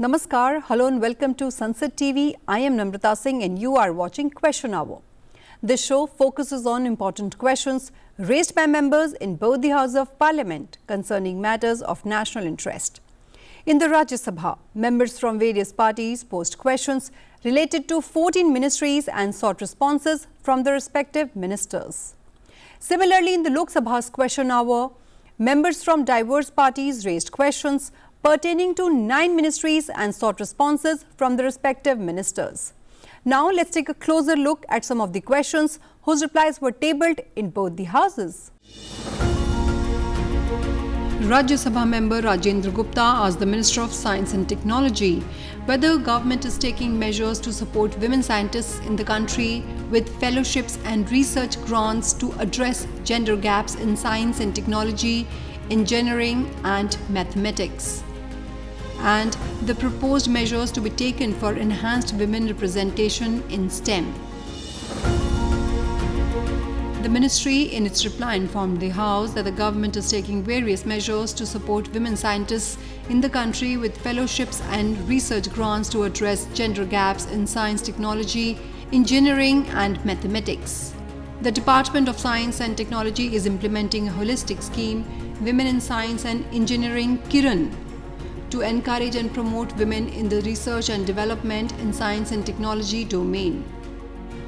Namaskar, hello and welcome to Sunset TV. I am Namrata Singh and you are watching Question Hour. This show focuses on important questions raised by members in both the House of Parliament concerning matters of national interest. In the Rajya Sabha, members from various parties posed questions related to 14 ministries and sought responses from the respective ministers. Similarly, in the Lok Sabha's Question Hour, members from diverse parties raised questions pertaining to 9 ministries and sought responses from the respective ministers. Now, let's take a closer look at some of the questions whose replies were tabled in both the houses. Rajya Sabha member Rajendra Gupta asked the Minister of Science and Technology whether government is taking measures to support women scientists in the country with fellowships and research grants to address gender gaps in science and technology, engineering and mathematics, and the proposed measures to be taken for enhanced women representation in STEM. The ministry, in its reply, informed the House that the government is taking various measures to support women scientists in the country with fellowships and research grants to address gender gaps in science, technology, engineering and mathematics. The Department of Science and Technology is implementing a holistic scheme, Women in Science and Engineering Kiran, to encourage and promote women in the research and development in science and technology domain.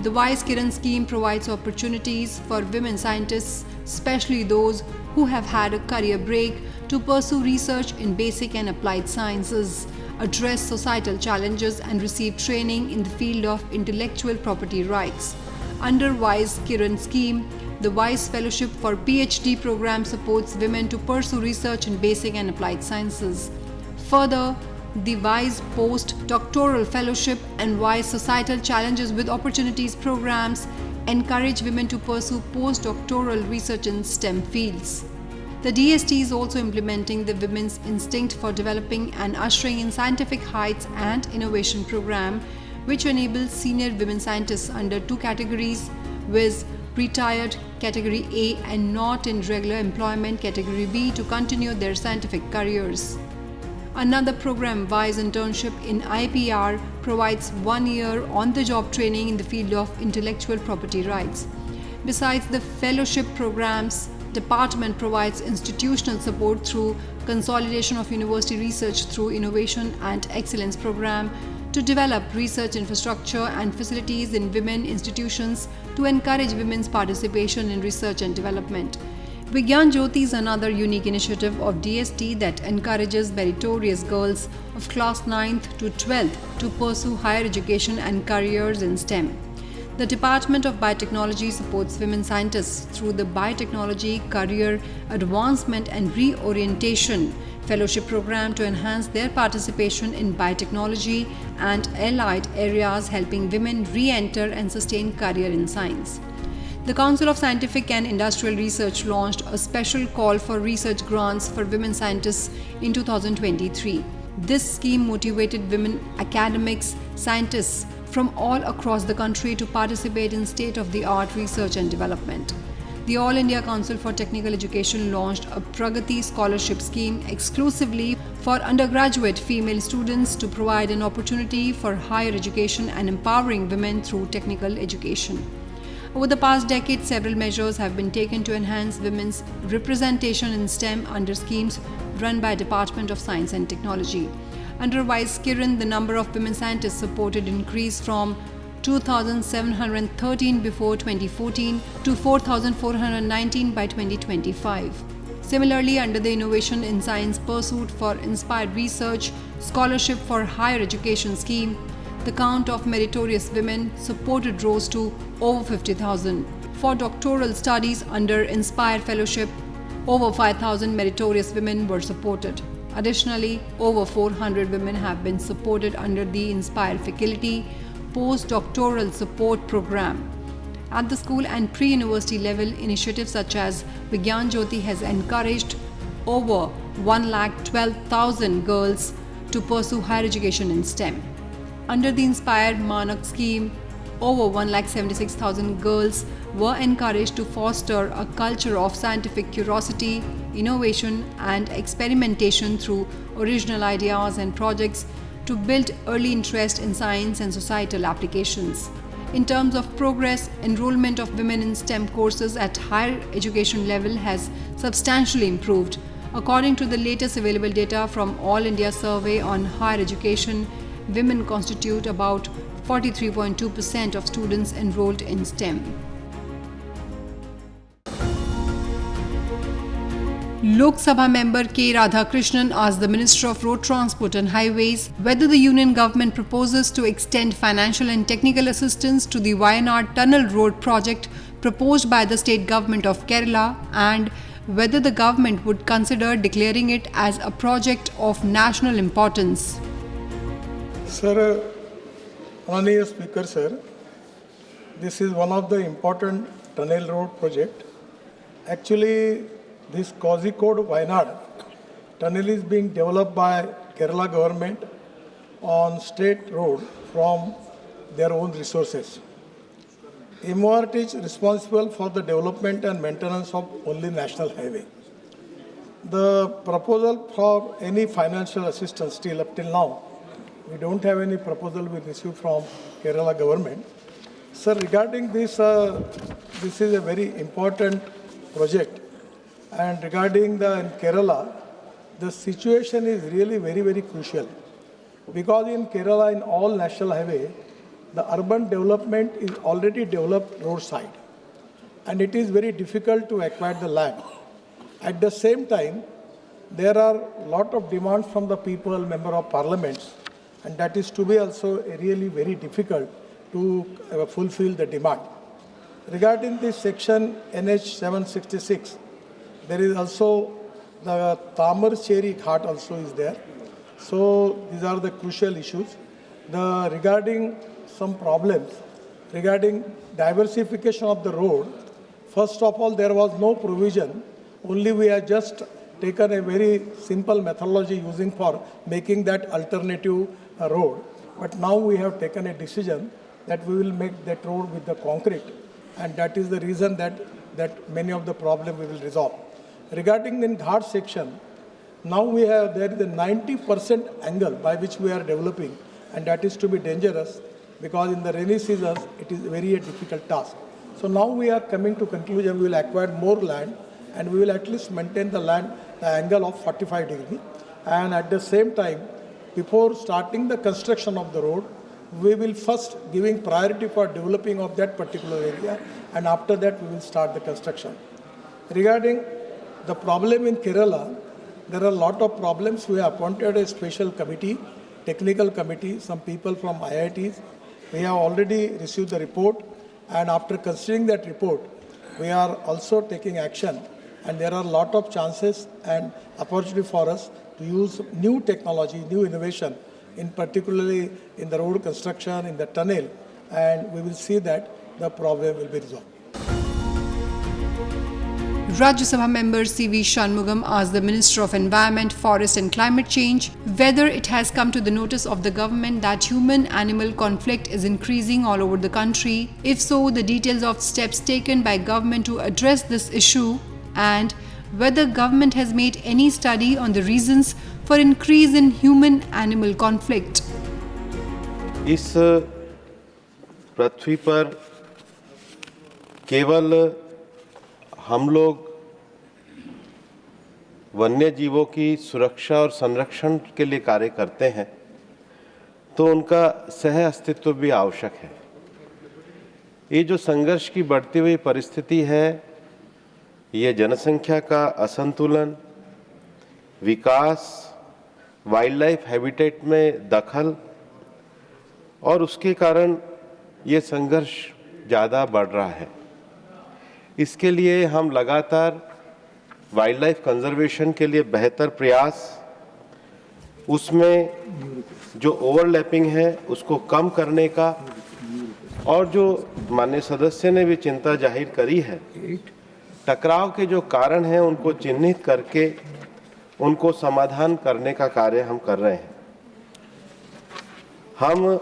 The Wise Kiran scheme provides opportunities for women scientists, especially those who have had a career break, to pursue research in basic and applied sciences, address societal challenges and receive training in the field of intellectual property rights. Under Wise Kiran scheme, the Wise Fellowship for PhD program supports women to pursue research in basic and applied sciences. Further, the Wise Post-Doctoral Fellowship and Wise Societal Challenges with Opportunities programs encourage women to pursue postdoctoral research in STEM fields. The DST is also implementing the Women's Instinct for Developing and Ushering in Scientific Heights and Innovation program, which enables senior women scientists under 2 categories, viz. Retired Category A and not in regular employment Category B, to continue their scientific careers. Another program, Wise Internship in IPR, provides 1 year on-the-job training in the field of intellectual property rights. Besides the fellowship programs, Department provides institutional support through consolidation of university research through Innovation and Excellence program to develop research infrastructure and facilities in women institutions to encourage women's participation in research and development. Vigyan Jyoti is another unique initiative of DST that encourages meritorious girls of class 9th to 12th to pursue higher education and careers in STEM. The Department of Biotechnology supports women scientists through the Biotechnology Career Advancement and Reorientation Fellowship Program to enhance their participation in biotechnology and allied areas, helping women re-enter and sustain career in science. The Council of Scientific and Industrial Research launched a special call for research grants for women scientists in 2023. This scheme motivated women academics, scientists from all across the country to participate in state-of-the-art research and development. The All India Council for Technical Education launched a Pragati Scholarship Scheme exclusively for undergraduate female students to provide an opportunity for higher education and empowering women through technical education. Over the past decade, several measures have been taken to enhance women's representation in STEM under schemes run by Department of Science and Technology. Under Wise Kiran, the number of women scientists supported increased from 2,713 before 2014 to 4,419 by 2025. Similarly, under the Innovation in Science Pursuit for Inspired Research Scholarship for Higher Education scheme, the count of meritorious women supported rose to over 50,000. For doctoral studies under Inspire Fellowship, over 5,000 meritorious women were supported. Additionally, over 400 women have been supported under the Inspire Faculty Postdoctoral Support Program. At the school and pre-university level, initiatives such as Vigyan Jyoti has encouraged over 112,000 girls to pursue higher education in STEM. Under the Inspired Manak scheme, over 176,000 girls were encouraged to foster a culture of scientific curiosity, innovation and experimentation through original ideas and projects to build early interest in science and societal applications. In terms of progress, enrollment of women in STEM courses at higher education level has substantially improved. According to the latest available data from All India Survey on Higher Education, women constitute about 43.2% of students enrolled in STEM. Lok Sabha member K. Radhakrishnan asked the Minister of Road Transport and Highways whether the union government proposes to extend financial and technical assistance to the Wayanad Tunnel Road project proposed by the state government of Kerala and whether the government would consider declaring it as a project of national importance. Sir, Honorable Speaker, sir, this is one of the important tunnel road project. Actually, this Kozhikode Wayanad tunnel is being developed by Kerala government on state road from their own resources. MORT is responsible for the development and maintenance of only national highway. The proposal for any financial assistance still up till now, we don't have any proposal we received from Kerala government. Sir, regarding this, this is a very important project. And regarding in Kerala, the situation is really very, very crucial. Because in Kerala, in all national highway, the urban development is already developed roadside. And it is very difficult to acquire the land. At the same time, there are a lot of demands from the people, member of parliaments, and that is to be also really very difficult to fulfill the demand. Regarding this section NH 766, there is also the Tamarcheri Ghat also is there. So these are the crucial issues. Regarding some problems, regarding diversification of the road, first of all, there was no provision. Only we have just taken a very simple methodology using for making that alternative road. But now we have taken a decision that we will make that road with the concrete. And that is the reason that many of the problems we will resolve. Regarding the Ghat section, now there is a 90% angle by which we are developing, and that is to be dangerous because in the rainy seasons it is a very difficult task. So now we are coming to conclusion we will acquire more land and we will at least maintain the angle of 45 degrees. And at the same time, before starting the construction of the road, we will first giving priority for developing of that particular area, and after that we will start the construction. Regarding the problem in Kerala, there are a lot of problems. We have appointed a special committee, technical committee, some people from IITs. We have already received the report, and after considering that report, we are also taking action. And there are a lot of chances and opportunity for us to use new technology, new innovation, in particularly in the road construction, in the tunnel, and we will see that the problem will be resolved. Rajya Sabha member C.V. Shanmugam asked the Minister of Environment, Forest and Climate Change whether it has come to the notice of the government that human-animal conflict is increasing all over the country. If so, the details of steps taken by government to address this issue and whether government has made any study on the reasons for increase in human-animal conflict. इस पृथ्वी पर केवल हम लोग वन्य जीवों की सुरक्षा और संरक्षण के लिए कार्य करते हैं, तो उनका सह अस्तित्व भी आवश्यक है। ये जो संघर्ष की बढ़ती हुई परिस्थिति है, ये जनसंख्या का असंतुलन, विकास, वाइल्ड लाइफ हैबिटेट में दखल और उसके कारण ये संघर्ष ज़्यादा बढ़ रहा है। इसके लिए हम लगातार वाइल्ड लाइफ कंजर्वेशन के लिए बेहतर प्रयास, उसमें जो ओवरलैपिंग है उसको कम करने का, और जो माननीय सदस्य ने भी चिंता जाहिर करी है, टकराव के जो कारण हैं उनको चिन्हित करके उनको समाधान करने का कार्य हम कर रहे हैं। हम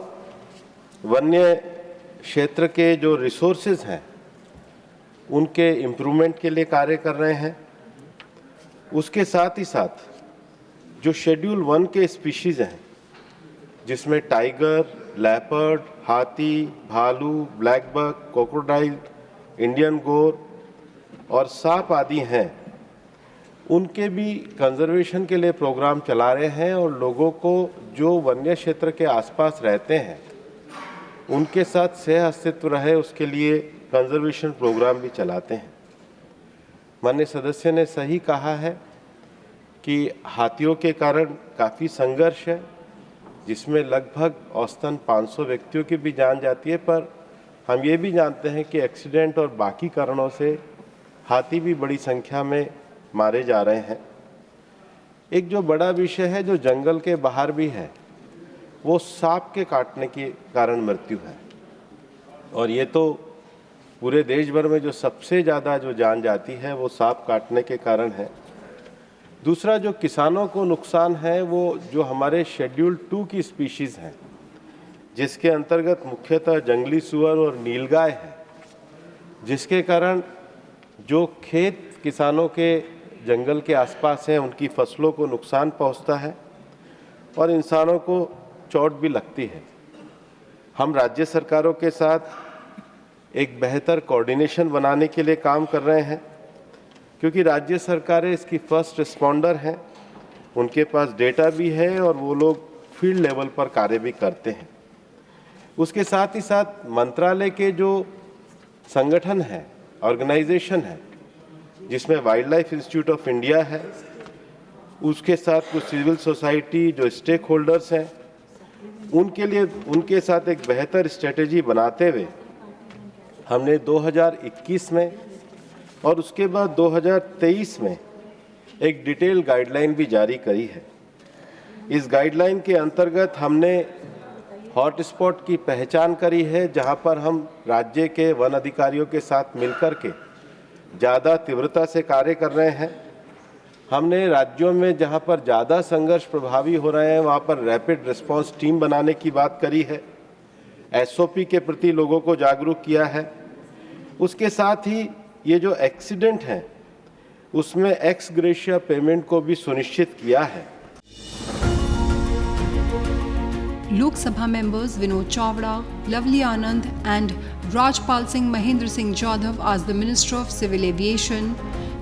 वन्य क्षेत्र के जो रिसोर्सेज हैं उनके इम्प्रूवमेंट के लिए कार्य कर रहे हैं। उसके साथ ही साथ जो शेड्यूल 1 के स्पीशीज़ हैं जिसमें टाइगर, लेपर्ड, हाथी, भालू, ब्लैक बक, क्रोकोडाइल, इंडियन गोर और सांप आदि हैं, उनके भी कंजर्वेशन के लिए प्रोग्राम चला रहे हैं और लोगों को जो वन्य क्षेत्र के आसपास रहते हैं उनके साथ सह अस्तित्व रहे उसके लिए कंजर्वेशन प्रोग्राम भी चलाते हैं। माननीय सदस्य ने सही कहा है कि हाथियों के कारण काफ़ी संघर्ष है, जिसमें लगभग औसतन 500 व्यक्तियों की भी जान जाती है, पर हम ये भी जानते हैं कि एक्सीडेंट और बाकी कारणों से हाथी भी बड़ी संख्या में मारे जा रहे हैं। एक जो बड़ा विषय है जो जंगल के बाहर भी है, वो सांप के काटने के कारण मृत्यु है, और ये तो पूरे देश भर में जो सबसे ज़्यादा जो जान जाती है वो सांप काटने के कारण है। दूसरा जो किसानों को नुकसान है वो जो हमारे शेड्यूल 2 की स्पीशीज़ हैं, जिसके अंतर्गत मुख्यतः जंगली सुअर और नीलगाय है, जिसके कारण जो खेत किसानों के जंगल के आसपास हैं उनकी फसलों को नुकसान पहुंचता है और इंसानों को चोट भी लगती है। हम राज्य सरकारों के साथ एक बेहतर कोऑर्डिनेशन बनाने के लिए काम कर रहे हैं, क्योंकि राज्य सरकारें इसकी फर्स्ट रिस्पॉन्डर हैं, उनके पास डेटा भी है और वो लोग फील्ड लेवल पर कार्य भी करते हैं। उसके साथ ही साथ मंत्रालय के जो संगठन हैं, ऑर्गेनाइजेशन है, जिसमें wild life institute of India है, उसके साथ कुछ सिविल सोसाइटी जो स्टेक होल्डर्स हैं, उनके साथ एक बेहतर स्ट्रेटेजी बनाते हुए हमने 2021 में और उसके बाद 2023 में एक डिटेल गाइडलाइन भी जारी करी है। इस गाइडलाइन के अंतर्गत हमने हॉटस्पॉट की पहचान करी है, जहां पर हम राज्य के वन अधिकारियों के साथ मिलकर के ज़्यादा तीव्रता से कार्य कर रहे हैं। हमने राज्यों में जहां पर ज़्यादा संघर्ष प्रभावी हो रहे हैं वहां पर रैपिड रिस्पांस टीम बनाने की बात करी है, एसओपी के प्रति लोगों को जागरूक किया है। उसके साथ ही ये जो एक्सीडेंट हैं उसमें एक्स ग्रेशिया पेमेंट को भी सुनिश्चित किया है। Lok Sabha members Vinod Chavda, Lovely Anand and Rajpal Singh Mahendra Singh Jadhav asked the Minister of Civil Aviation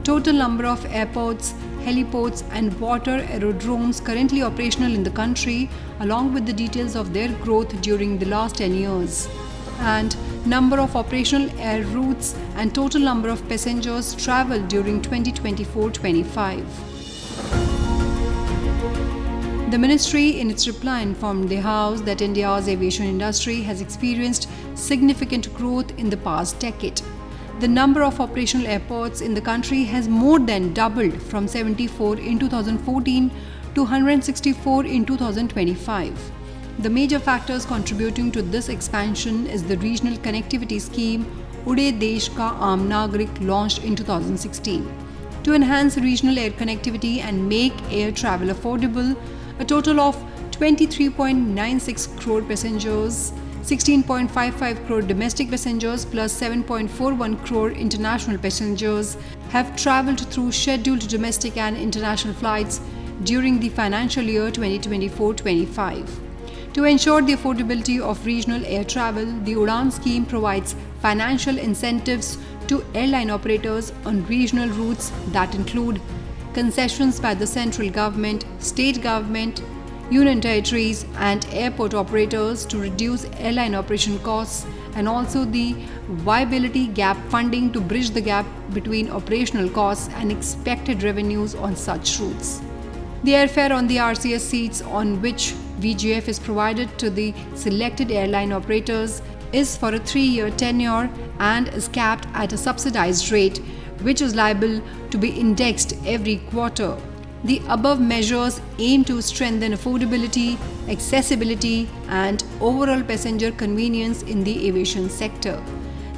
total number of airports, heliports and water aerodromes currently operational in the country, along with the details of their growth during the last 10 years, and number of operational air routes and total number of passengers travelled during 2024-25. The ministry in its reply informed the House that India's aviation industry has experienced significant growth in the past decade. The number of operational airports in the country has more than doubled from 74 in 2014 to 164 in 2025. The major factors contributing to this expansion is the regional connectivity scheme Ude Desh Ka Aam Nagarik launched in 2016. To enhance regional air connectivity and make air travel affordable, a total of 23.96 crore passengers, 16.55 crore domestic passengers plus 7.41 crore international passengers have travelled through scheduled domestic and international flights during the financial year 2024-25. To ensure the affordability of regional air travel, the Udan scheme provides financial incentives to airline operators on regional routes that include concessions by the central government, state government, union territories and airport operators to reduce airline operation costs, and also the viability gap funding to bridge the gap between operational costs and expected revenues on such routes. The airfare on the RCS seats on which VGF is provided to the selected airline operators is for a 3-year tenure and is capped at a subsidized rate, which is liable to be indexed every quarter. The above measures aim to strengthen affordability, accessibility, and overall passenger convenience in the aviation sector,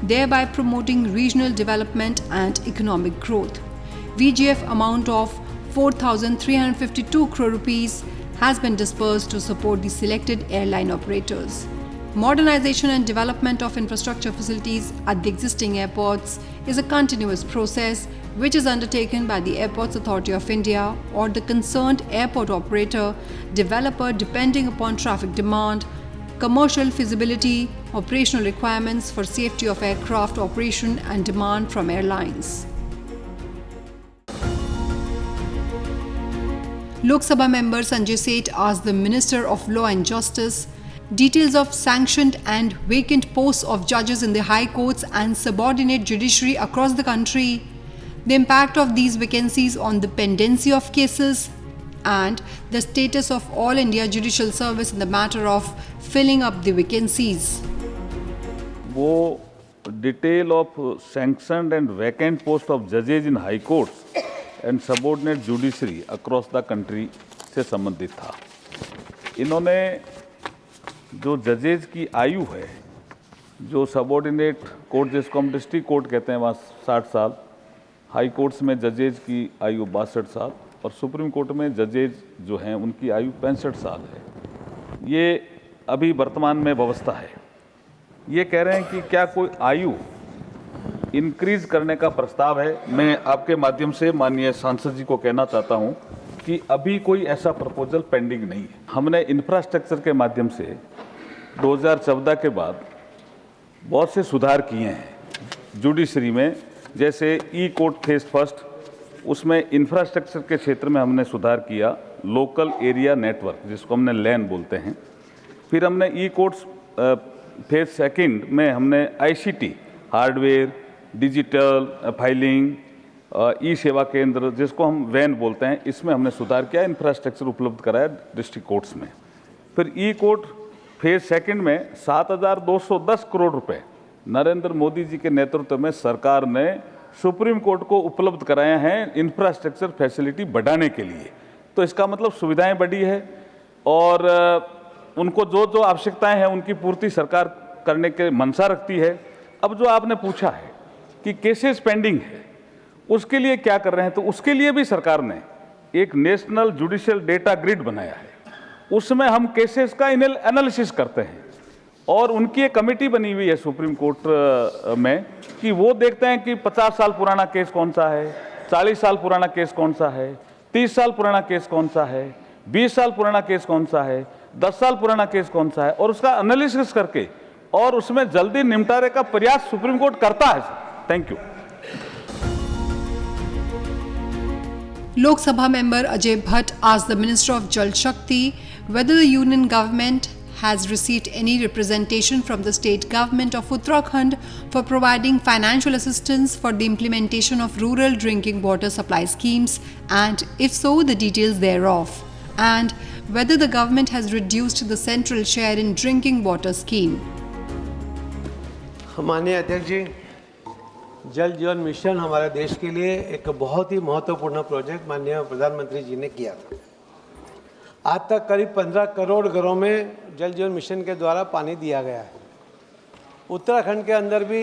thereby promoting regional development and economic growth. VGF amount of 4,352 crore rupees has been disbursed to support the selected airline operators. Modernization and development of infrastructure facilities at the existing airports is a continuous process which is undertaken by the Airports Authority of India or the concerned airport operator, developer depending upon traffic demand, commercial feasibility, operational requirements for safety of aircraft operation and demand from airlines. Lok Sabha member Sanjay Seth asked the Minister of Law and Justice details of sanctioned and vacant posts of judges in the high courts and subordinate judiciary across the country, the impact of these vacancies on the pendency of cases, and the status of all India judicial service in the matter of filling up the vacancies. वो detail of sanctioned and vacant post of judges in high courts and subordinate judiciary across the country से संबंधित था। इन्होंने जो जजेज की आयु है, जो सबॉर्डिनेट कोर्ट जिसको हम डिस्ट्रिक्ट कोर्ट कहते हैं वहाँ 60 साल, हाई कोर्ट्स में जजेज की आयु 62 साल और सुप्रीम कोर्ट में जजेज जो हैं उनकी आयु 65 साल है। ये अभी वर्तमान में व्यवस्था है। ये कह रहे हैं कि क्या कोई आयु इंक्रीज करने का प्रस्ताव है। मैं आपके माध्यम से माननीय सांसद जी को कहना चाहता हूँ कि अभी कोई ऐसा प्रपोजल पेंडिंग नहीं है। हमने इंफ्रास्ट्रक्चर के माध्यम से 2014 के बाद बहुत से सुधार किए हैं जुडिशरी में, जैसे ई कोर्ट फेज फर्स्ट, उसमें इंफ्रास्ट्रक्चर के क्षेत्र में हमने सुधार किया, लोकल एरिया नेटवर्क जिसको हमने लैन बोलते हैं। फिर हमने ई कोर्ट्स फेज सेकंड में हमने आईसीटी हार्डवेयर, डिजिटल फाइलिंग, ई सेवा केंद्र जिसको हम वैन बोलते हैं, इसमें हमने सुधार किया, इंफ्रास्ट्रक्चर उपलब्ध कराया डिस्ट्रिक्ट कोर्ट्स में। फिर ई कोर्ट फेज सेकंड में 7,210 करोड़ रुपए नरेंद्र मोदी जी के नेतृत्व में सरकार ने सुप्रीम कोर्ट को उपलब्ध कराए हैं इंफ्रास्ट्रक्चर फैसिलिटी बढ़ाने के लिए। तो इसका मतलब सुविधाएं बढ़ी है और उनको जो जो आवश्यकताएं हैं उनकी पूर्ति सरकार करने के मंशा रखती है। अब जो आपने पूछा है कि केसेस पेंडिंग है उसके लिए क्या कर रहे हैं, तो उसके लिए भी सरकार ने एक नेशनल जुडिशियल डेटा ग्रिड बनाया है। उसमें हम केसेस का एनालिसिस करते हैं और उनकी एक कमेटी बनी हुई है सुप्रीम कोर्ट में कि वो देखते हैं कि 50 साल पुराना केस कौन सा है, 40 साल पुराना केस कौन सा है, 30 साल पुराना केस कौन सा है, 20 साल पुराना केस कौन सा है, 10 साल पुराना केस कौन सा है, और उसका एनालिसिस करके और उसमें जल्दी निपटारे का प्रयास सुप्रीम कोर्ट करता है। Thank you. Lok Sabha member Ajay Bhatt asked the Minister of Jal Shakti whether the union government has received any representation from the state government of Uttarakhand for providing financial assistance for the implementation of rural drinking water supply schemes, and if so, the details thereof, and whether the government has reduced the central share in drinking water scheme. माननीय अध्यक्ष जी, जल जीवन mission हमारे देश के लिए एक बहुत ही महत्वपूर्ण प्रोजेक्ट माननीय प्रधानमंत्री जी ने किया था। आज तक करीब 15 करोड़ घरों में जल जीवन मिशन के द्वारा पानी दिया गया है। उत्तराखंड के अंदर भी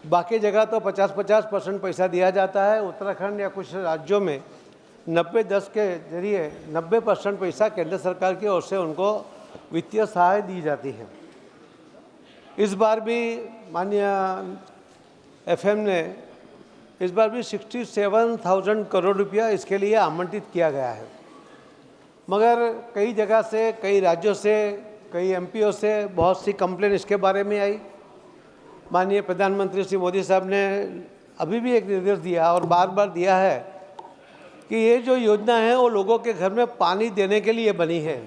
बाकी जगह तो 50-50% पैसा दिया जाता है। उत्तराखंड या कुछ राज्यों में 90-10 के जरिए 90% पैसा केंद्र सरकार की ओर से उनको वित्तीय सहायता दी जाती है। इस बार भी माननीय एफएम ने इस बार भी 67,000 करोड़ रुपया इसके लिए आवंटित किया गया है, मगर कई जगह से, कई राज्यों से, कई एमपीओ से बहुत सी कंप्लेन इसके बारे में आई। माननीय प्रधानमंत्री श्री मोदी साहब ने अभी भी एक निर्देश दिया और बार बार दिया है कि ये जो योजना है वो लोगों के घर में पानी देने के लिए बनी है।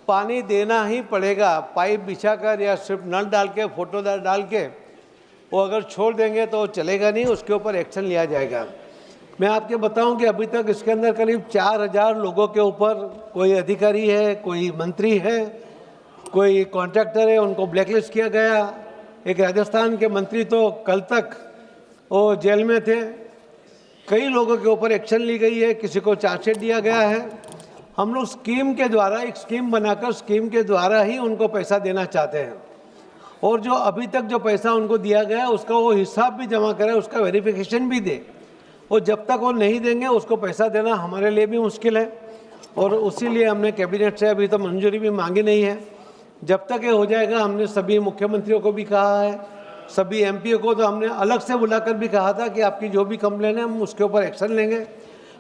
पानी देना ही पड़ेगा, पाइप बिछाकर या सिर्फ नल डाल के, फोटो डाल के वो अगर छोड़ देंगे तो चलेगा नहीं, उसके ऊपर एक्शन लिया जाएगा। मैं आपके बताऊं कि अभी तक इसके अंदर करीब 4,000 लोगों के ऊपर, कोई अधिकारी है, कोई मंत्री है, कोई कॉन्ट्रैक्टर है, उनको ब्लैकलिस्ट किया गया। एक राजस्थान के मंत्री तो कल तक वो जेल में थे। कई लोगों के ऊपर एक्शन ली गई है, किसी को चार्जशीट दिया गया है। हम लोग स्कीम के द्वारा, एक स्कीम बनाकर स्कीम के द्वारा ही उनको पैसा देना चाहते हैं, और जो अभी तक जो पैसा उनको दिया गया उसका वो हिसाब भी जमा करे, उसका वेरिफिकेशन भी दे। और जब तक वो नहीं देंगे उसको पैसा देना हमारे लिए भी मुश्किल है, और उसी लिए हमने कैबिनेट से अभी तो मंजूरी भी मांगी नहीं है। जब तक ये हो जाएगा, हमने सभी मुख्यमंत्रियों को भी कहा है, सभी एमपीओ को तो हमने अलग से बुलाकर भी कहा था कि आपकी जो भी कंप्लेन है हम उसके ऊपर एक्शन लेंगे।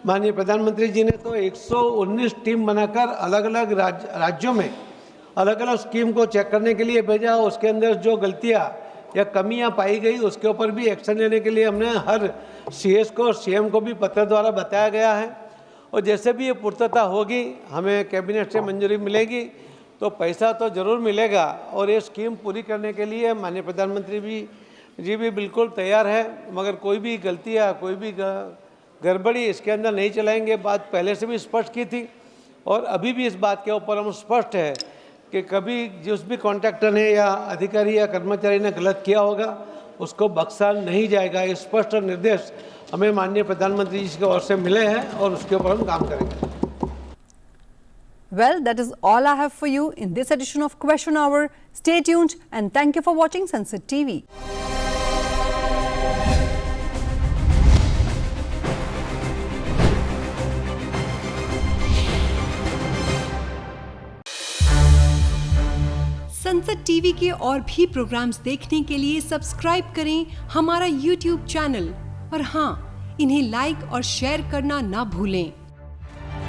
माननीय प्रधानमंत्री जी ने तो 119 टीम बनाकर अलग अलग राज्यों में अलग अलग स्कीम को चेक करने के लिए भेजा। उसके अंदर जो गलतियां या कमियां पाई गई उसके ऊपर भी एक्शन लेने के लिए हमने हर सीएस को और सीएम को भी पत्र द्वारा बताया गया है। और जैसे भी ये पूर्तता होगी, हमें कैबिनेट से मंजूरी मिलेगी तो पैसा तो ज़रूर मिलेगा। और ये स्कीम पूरी करने के लिए माननीय प्रधानमंत्री जी भी बिल्कुल तैयार है, मगर कोई भी गलती या कोई भी गड़बड़ी इसके अंदर नहीं चलाएंगे। बात पहले से भी स्पष्ट की थी और अभी भी इस बात के ऊपर हम स्पष्ट है कि कभी जिस भी कॉन्ट्रैक्टर ने या अधिकारी या कर्मचारी ने गलत किया होगा उसको बख्शा नहीं जाएगा। ये स्पष्ट निर्देश हमें माननीय प्रधानमंत्री जी की ओर से मिले हैं और उसके ऊपर हम काम करेंगे। Well, that is all I have for you in this edition of Question Hour. Stay tuned and thank you for watching Sunset TV. Sunset TV के और भी प्रोग्राम्स देखने के लिए सब्सक्राइब करें हमारा YouTube चैनल और हाँ, इन्हें लाइक और शेयर करना ना भूलें।